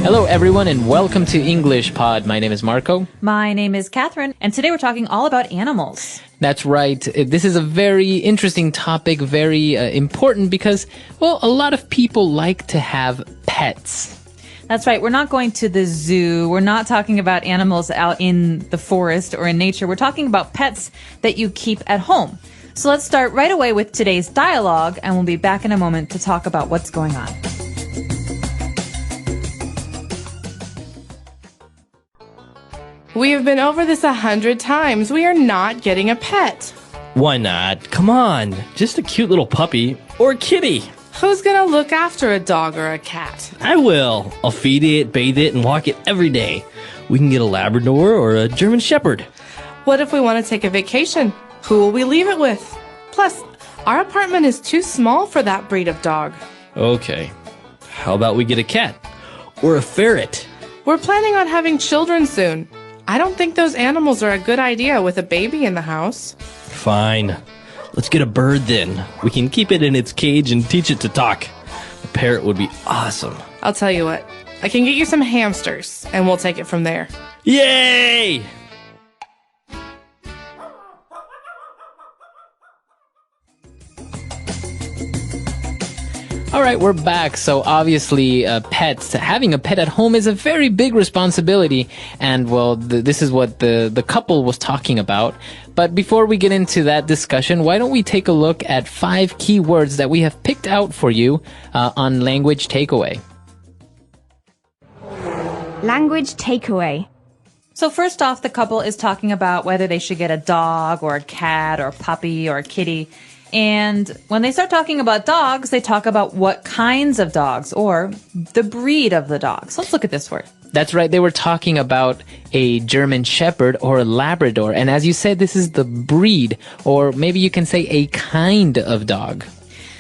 Hello, everyone, and welcome to English Pod. My name is Marco. My name is Catherine, and today we're talking all about animals. That's right. This is a very interesting topic, very important because, well, a lot of people like to have pets. That's right. We're not going to the zoo. We're not talking about animals out in the forest or in nature. We're talking about pets that you keep at home. So let's start right away with today's dialogue, and we'll be back in a moment to talk about what's going on. We have been over this 100 times. We are not getting a pet. Why not? Come on. Just a cute little puppy or a kitty. Who's gonna look after a dog or a cat? I will. I'll feed it, bathe it, and walk it every day. We can get a Labrador or a German Shepherd. What if we want to take a vacation? Who will we leave it with? Plus, our apartment is too small for that breed of dog. Okay. How about we get a cat? Or a ferret? We're planning on having children soon. I don't think those animals are a good idea with a baby in the house. Fine. Let's get a bird then. We can keep it in its cage and teach it to talk. A parrot would be awesome. I'll tell you what. I can get you some hamsters, and we'll take it from there. Yay! All right, we're back. So obviously, having a pet at home is a very big responsibility. And well, this is what the couple was talking about. But before we get into that discussion, why don't we take a look at 5 key words that we have picked out for you on Language Takeaway. Language takeaway. So first off, the couple is talking about whether they should get a dog or a cat or a puppy or a kitty. And when they start talking about dogs, they talk about what kinds of dogs or the breed of the dogs. Let's look at this word. That's right. They were talking about a German Shepherd or a Labrador. And as you said, this is the breed, or maybe you can say a kind of dog.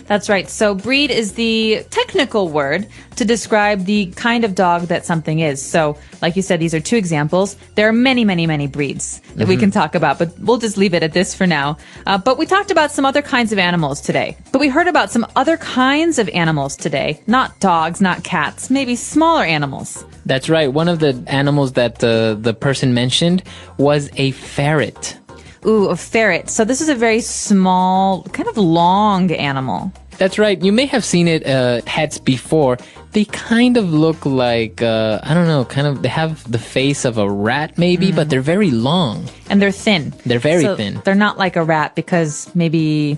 That's right. So breed is the technical word to describe the kind of dog that something is. So like you said, these are 2 examples. There are many, many, many breeds that we can talk about, but we'll just leave it at this for now. But we talked about some other kinds of animals today. But we heard about some other kinds of animals today. Not dogs, not cats, maybe smaller animals. That's right. One of the animals that the person mentioned was a ferret. Ooh, a ferret. So this is a very small, kind of long animal. That's right. You may have seen it pets before. They kind of look like, I don't know, they have the face of a rat maybe, but they're very long. And they're thin. They're very thin. They're not like a rat because maybe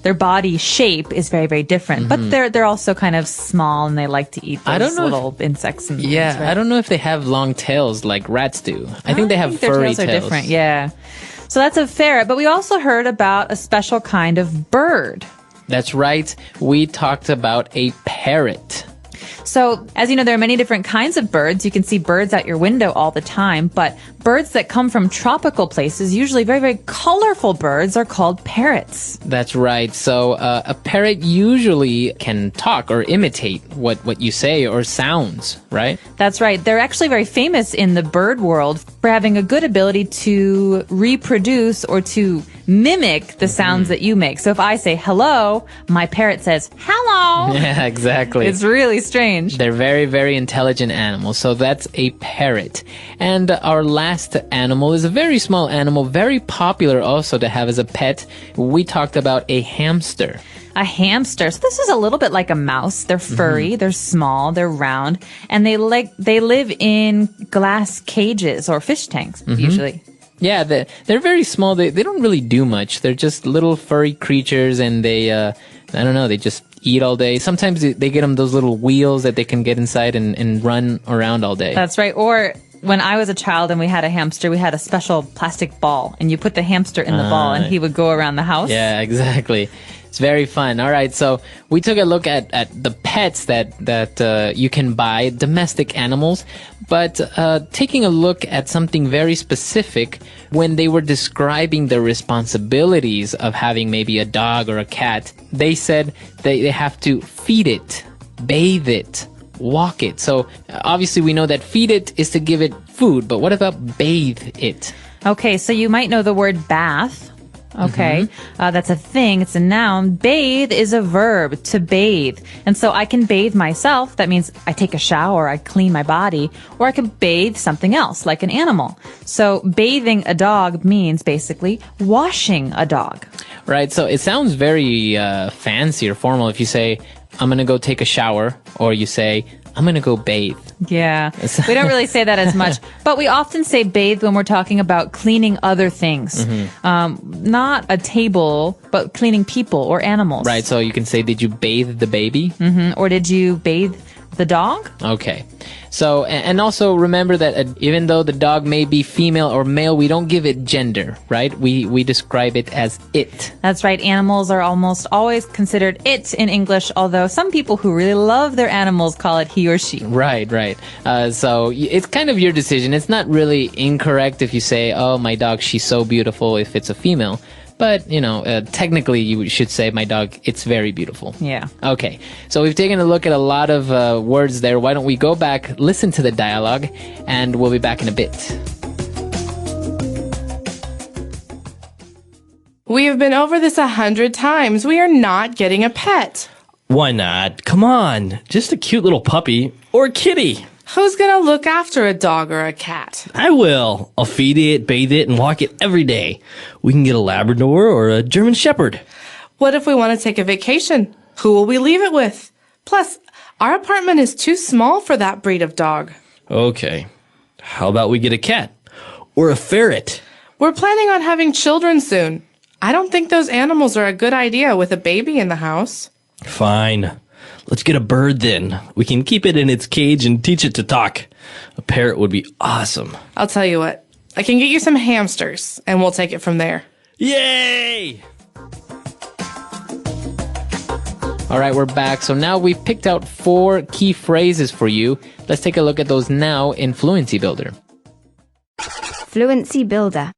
their body shape is very, very different. But they're also kind of small and they like to eat those little insects and things, right? I don't know if they have long tails like rats do. I think they have furry tails. Their tails are different, yeah. So that's a ferret, but we also heard about a special kind of bird. That's right. We talked about a parrot. So, as you know, there are many different kinds of birds. You can see birds out your window all the time, but birds that come from tropical places, usually very, very colorful birds, are called parrots. That's right. So, a parrot usually can talk or imitate what you say or sounds, right? That's right. They're actually very famous in the bird world for having a good ability to reproduce or to mimic the sounds that you make. So if I say hello, my parrot says hello. Yeah, exactly. It's really strange. They're very, very intelligent animals. So that's a parrot. And our last animal is a very small animal, very popular also to have as a pet. We talked about a hamster. A hamster. So this is a little bit like a mouse. They're furry, they're small, they're round, and they live in glass cages or fish tanks usually. Yeah, they're very small. They don't really do much. They're just little furry creatures, and they, I don't know, they just eat all day. Sometimes they get them those little wheels that they can get inside and run around all day. That's right. Or when I was a child and we had a hamster, we had a special plastic ball, and you put the hamster in the ball, and he would go around the house. Yeah, exactly. It's very fun. All right, so we took a look at the pets that you can buy, domestic animals, but taking a look at something very specific when they were describing the responsibilities of having maybe a dog or a cat, they said they have to feed it, bathe it, walk it. So obviously we know that feed it is to give it food, but what about bathe it? Okay, so you might know the word bath. Okay. That's a thing. It's a noun. Bathe is a verb, to bathe. And so I can bathe myself. That means I take a shower, I clean my body, or I can bathe something else, like an animal. So bathing a dog means basically washing a dog. Right. So it sounds very fancy or formal if you say, I'm going to go take a shower, or you say, I'm going to go bathe. Yeah. We don't really say that as much, but we often say bathe when we're talking about cleaning other things. Not a table, but cleaning people or animals. Right. So you can say, did you bathe the baby? Or did you bathe the dog? Okay. So, and also remember that even though the dog may be female or male, we don't give it gender, right? We describe it as it. That's right. Animals are almost always considered it in English, although some people who really love their animals call it he or she. Right. So it's kind of your decision. It's not really incorrect if you say, oh, my dog, she's so beautiful if it's a female. But, technically you should say, my dog, it's very beautiful. Yeah. Okay. So we've taken a look at a lot of words there. Why don't we go back, listen to the dialogue, and we'll be back in a bit. We have been over this 100 times. We are not getting a pet. Why not? Come on. Just a cute little puppy or a kitty. Who's gonna look after a dog or a cat? I will. I'll feed it, bathe it, and walk it every day. We can get a Labrador or a German Shepherd. What if we want to take a vacation? Who will we leave it with? Plus, our apartment is too small for that breed of dog. Okay. How about we get a cat? Or a ferret? We're planning on having children soon. I don't think those animals are a good idea with a baby in the house. Fine. Let's get a bird then. We can keep it in its cage and teach it to talk. A parrot would be awesome. I'll tell you what. I can get you some hamsters, and we'll take it from there. Yay! All right, we're back. So now we've picked out 4 key phrases for you. Let's take a look at those now in Fluency Builder. Fluency Builder.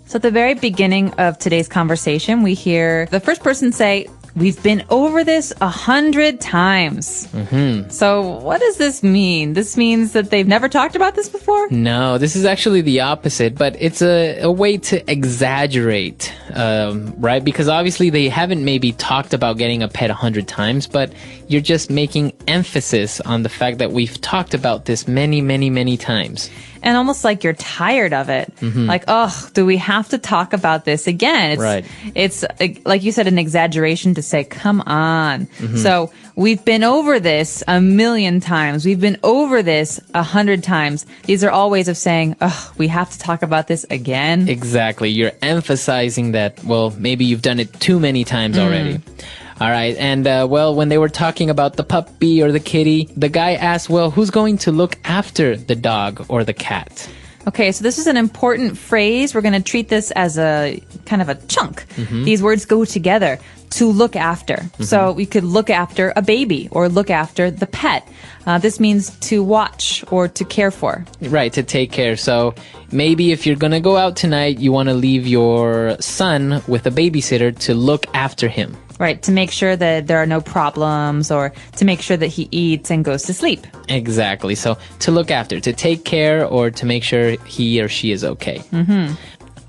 So at the very beginning of today's conversation, we hear the first person say, we've been over this 100 times. So what does this mean? This means that they've never talked about this before? No, this is actually the opposite, but it's a way to exaggerate, right? Because obviously they haven't maybe talked about getting a pet 100 times, but you're just making emphasis on the fact that we've talked about this many, many, many times. And almost like you're tired of it. Like, oh, do we have to talk about this again? Right. It's like you said, an exaggeration to say, come on. So we've been over this 1,000,000 times. We've been over this 100 times. These are all ways of saying, oh, we have to talk about this again. Exactly. You're emphasizing that, well, maybe you've done it too many times already. All right. And, when they were talking about the puppy or the kitty, the guy asked, well, who's going to look after the dog or the cat? Okay, so this is an important phrase. We're going to treat this as a kind of a chunk. These words go together. To look after. So we could look after a baby or look after the pet. This means to watch or to care for. Right, to take care. So maybe if you're going to go out tonight, you want to leave your son with a babysitter to look after him. Right, to make sure that there are no problems or to make sure that he eats and goes to sleep. Exactly. So to look after, to take care or to make sure he or she is okay.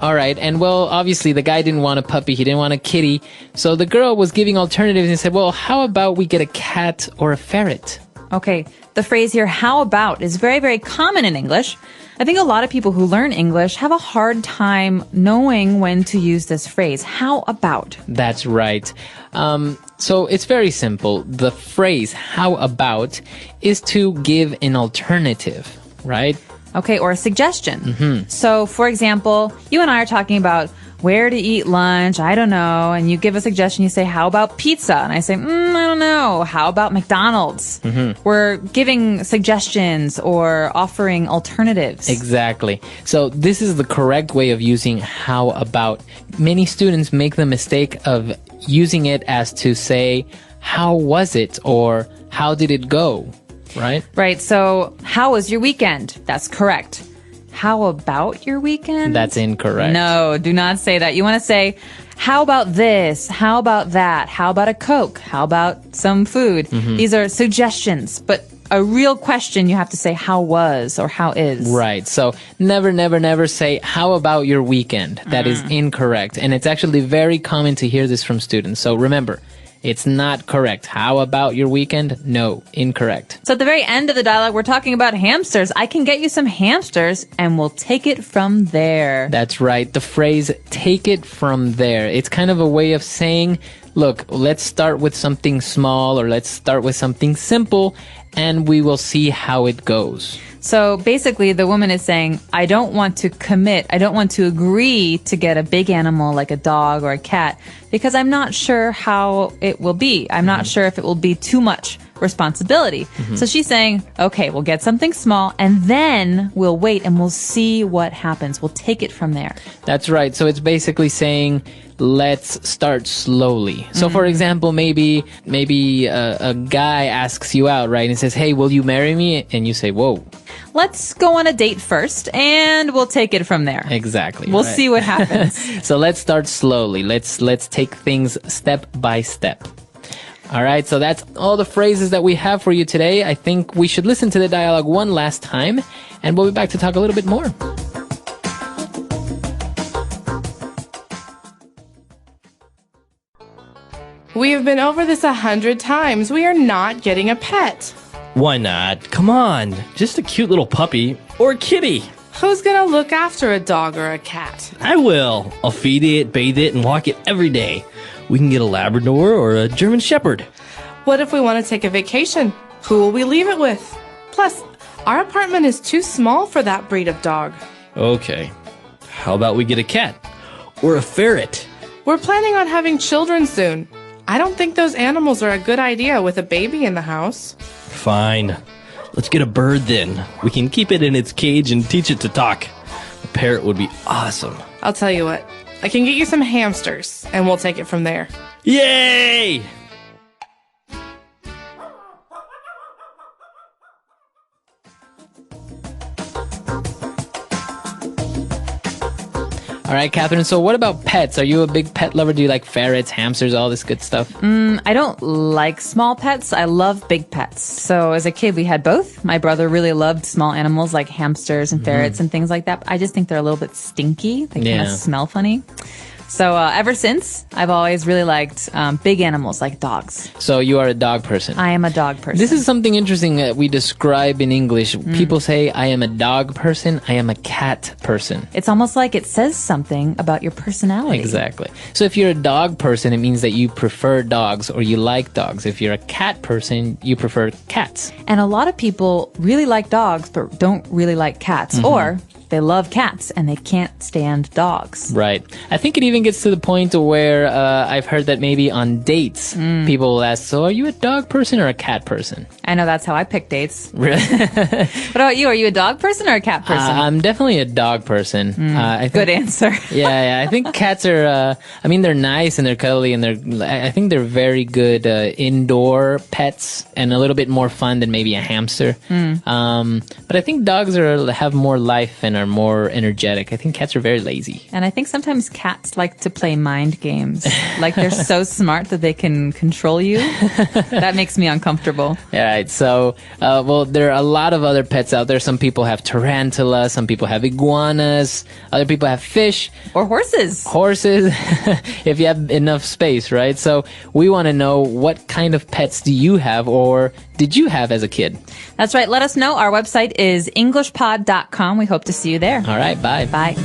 All right. And well, obviously the guy didn't want a puppy. He didn't want a kitty. So the girl was giving alternatives and said, well, how about we get a cat or a ferret? Okay. The phrase here, how about, is very, very common in English. I think a lot of people who learn English have a hard time knowing when to use this phrase. How about? That's right. So it's very simple. The phrase, how about, is to give an alternative, right? Okay, or a suggestion. So, for example, you and I are talking about where to eat lunch, I don't know, and you give a suggestion, you say, how about pizza? And I say, I don't know, how about McDonald's? We're giving suggestions or offering alternatives. Exactly. So this is the correct way of using how about. Many students make the mistake of using it as to say, how was it? Or how did it go? Right? Right. So, how was your weekend? That's correct. How about your weekend? That's incorrect. No, do not say that. You want to say, how about this? How about that? How about a Coke? How about some food? These are suggestions, but a real question, you have to say how was or how is. Right. So never, never, never say, how about your weekend? That is incorrect. And it's actually very common to hear this from students. So remember, it's not correct. How about your weekend? No, incorrect. So at the very end of the dialogue, we're talking about hamsters. I can get you some hamsters and we'll take it from there. That's right. The phrase, take it from there. It's kind of a way of saying, look, let's start with something small or let's start with something simple and we will see how it goes. So basically, the woman is saying, I don't want to agree to get a big animal like a dog or a cat because I'm not sure how it will be. I'm not sure if it will be too much responsibility. So she's saying, okay, we'll get something small and then we'll wait and we'll see what happens. We'll take it from there. That's right. So it's basically saying, let's start slowly. So for example, maybe a guy asks you out, right? And says, hey, will you marry me? And you say, whoa. Let's go on a date first and we'll take it from there. Exactly. We'll right. see what happens. So let's start slowly. Let's take things step by step. All right, so that's all the phrases that we have for you today. I think we should listen to the dialogue one last time, and we'll be back to talk a little bit more. We have been over this 100 times. We are not getting a pet. Why not? Come on. Just a cute little puppy or a kitty. Who's gonna look after a dog or a cat? I will. I'll feed it, bathe it, and walk it every day. We can get a Labrador or a German Shepherd. What if we want to take a vacation? Who will we leave it with? Plus, our apartment is too small for that breed of dog. Okay. How about we get a cat? Or a ferret? We're planning on having children soon. I don't think those animals are a good idea with a baby in the house. Fine. Let's get a bird then. We can keep it in its cage and teach it to talk. A parrot would be awesome. I'll tell you what. I can get you some hamsters, and we'll take it from there. Yay! All right, Catherine, so what about pets? Are you a big pet lover? Do you like ferrets, hamsters, all this good stuff? I don't like small pets. I love big pets. So as a kid, we had both. My brother really loved small animals like hamsters and ferrets and things like that. I just think they're a little bit stinky. They kind of smell funny. So ever since, I've always really liked big animals like dogs. So you are a dog person. I am a dog person. This is something interesting that we describe in English. People say, I am a dog person, I am a cat person. It's almost like it says something about your personality. Exactly. So if you're a dog person, it means that you prefer dogs or you like dogs. If you're a cat person, you prefer cats. And a lot of people really like dogs, but don't really like cats. Or they love cats and they can't stand dogs. Right. I think it even gets to the point where I've heard that maybe on dates, people will ask, so are you a dog person or a cat person? I know that's how I pick dates. Really? What about you? Are you a dog person or a cat person? I'm definitely a dog person. I think, Good answer. yeah. I think cats are, they're nice and they're cuddly and I think they're very good indoor pets and a little bit more fun than maybe a hamster. But I think dogs have more life and are more energetic. I think cats are very lazy. And I think sometimes cats like to play mind games. Like they're so smart that they can control you. That makes me uncomfortable. All right. So, there are a lot of other pets out there. Some people have tarantulas. Some people have iguanas. Other people have fish. Or horses. Horses, if you have enough space, right? So we want to know, what kind of pets do you have or did you have as a kid? That's right. Let us know. Our website is EnglishPod365.com. We hope to see you there. All right. Bye. Bye.